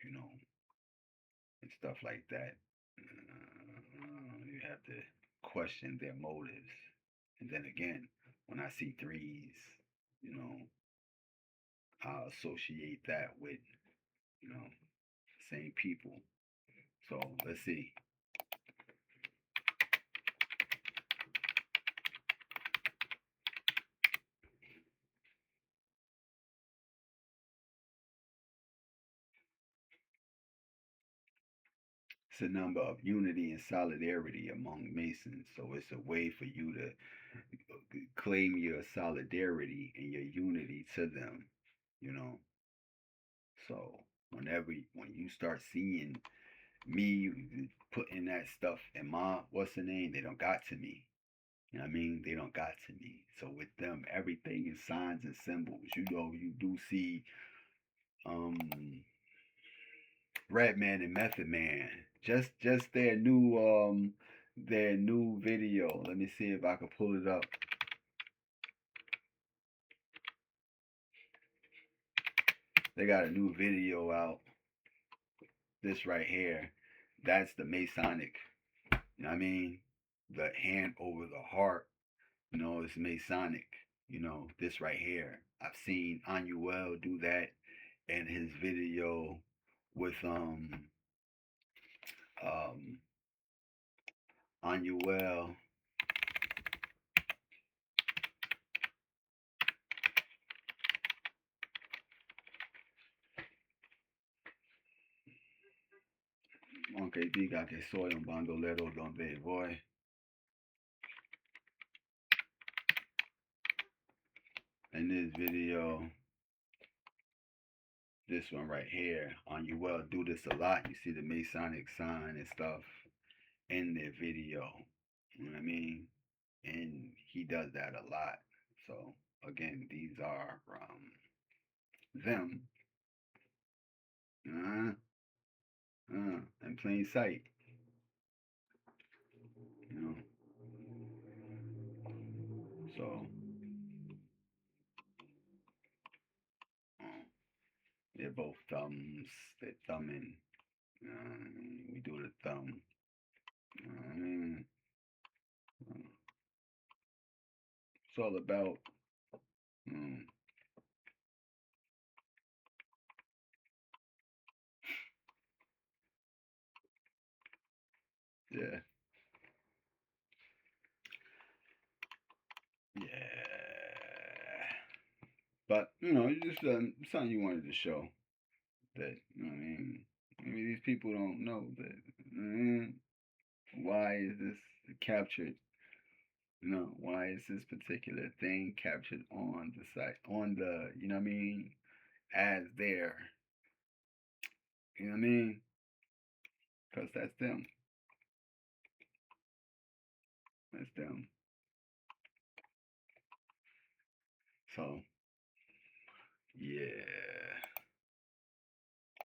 you know, and stuff like that, you have to question their motives. And then again, when I see threes, you know, I associate that with, you know, same people. So let's see. It's a number of unity and solidarity among Masons. So it's a way for you to claim your solidarity and your unity to them, you know. So when you start seeing me putting that stuff in my what's the name, they don't got to me. You know what I mean? They don't got to me. So with them, everything is signs and symbols. You know, you do see um Redman and Method Man. Just their new video. Let me see if I can pull it up. They got a new video out. This right here. That's the Masonic. You know what I mean? The hand over the heart. You know, it's Masonic. You know, this right here. I've seen Anuel do that in his video with um Anuel. Aunque diga que soy un bandolero donde voy. In this video, this one right here, Anuel do this a lot. You see the Masonic sign and stuff in their video. You know what I mean? And he does that a lot. So again, these are them in plain sight. You know, so they're both thumbs. They're thumbing. We do the thumb. I mean, it's all about. Um, yeah, yeah. But you know, it's just something you wanted to show that you know what I mean. Maybe these people don't know that. Why is this captured? You know, why is this particular thing captured on the site, on the, you know what I mean, as there? You know what I mean? Because that's them. That's them. So, yeah.